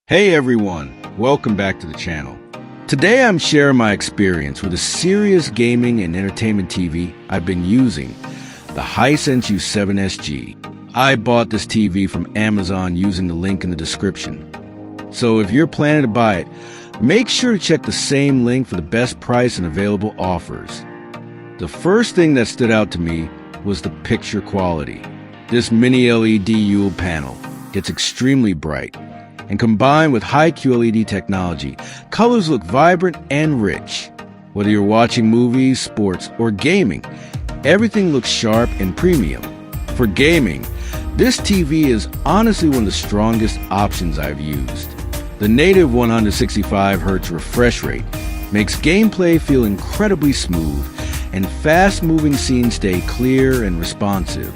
Hey everyone, welcome back to the channel. Today I'm sharing my experience with a serious gaming and entertainment TV I've been using, the Hisense U7SG. I bought this TV from Amazon using the link in the description. So if you're planning to buy it, make sure to check the same link for the best price and available offers. The first thing that stood out to me was the picture quality. This Mini LED ULED panel gets extremely bright, and combined with Hi-QLED technology, colors look vibrant and rich. Whether you're watching movies, sports, or gaming, everything looks sharp and premium. For gaming, this TV is honestly one of the strongest options I've used. The native 165Hz refresh rate makes gameplay feel incredibly smooth, and fast-moving scenes stay clear and responsive.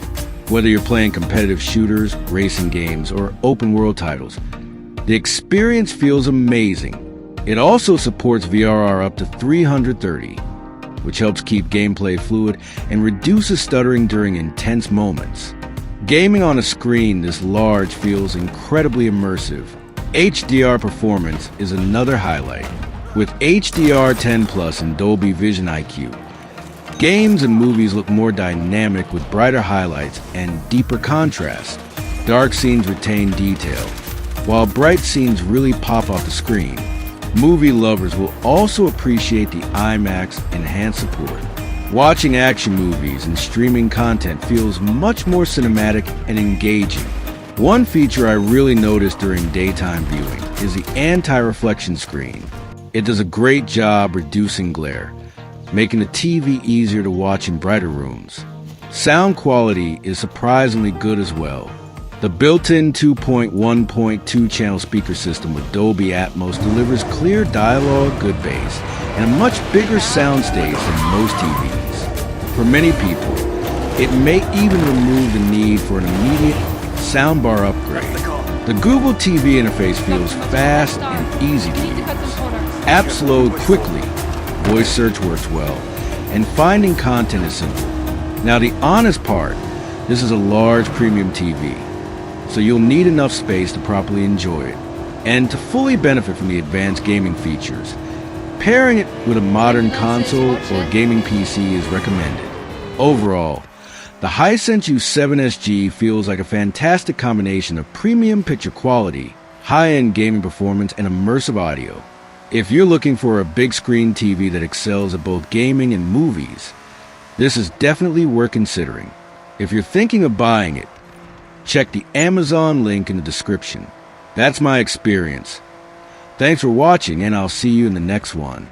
Whether you're playing competitive shooters, racing games, or open-world titles, the experience feels amazing. It also supports VRR up to 330, which helps keep gameplay fluid and reduces stuttering during intense moments. Gaming on a screen this large feels incredibly immersive. HDR performance is another highlight. With HDR10 Plus and Dolby Vision IQ, games and movies look more dynamic with brighter highlights and deeper contrast. Dark scenes retain detail, while bright scenes really pop off the screen. Movie lovers will also appreciate the IMAX Enhanced support. Watching action movies and streaming content feels much more cinematic and engaging. One feature I really noticed during daytime viewing is the anti-reflection screen. It does a great job reducing glare, making the TV easier to watch in brighter rooms. Sound quality is surprisingly good as well. The built-in 2.1.2 channel speaker system with Dolby Atmos delivers clear dialogue, good bass, and a much bigger soundstage than most TVs. For many people, it may even remove the need for an immediate soundbar upgrade. The Google TV interface feels fast and easy to use. Apps load quickly, voice search works well, and finding content is simple. Now the honest part, this is a large premium TV, so you'll need enough space to properly enjoy it. And to fully benefit from the advanced gaming features, pairing it with a modern console or gaming PC is recommended. Overall, the Hisense U7SG feels like a fantastic combination of premium picture quality, high-end gaming performance, and immersive audio. If you're looking for a big screen TV that excels at both gaming and movies, this is definitely worth considering. If you're thinking of buying it, check the Amazon link in the description. That's my experience. Thanks for watching, and I'll see you in the next one.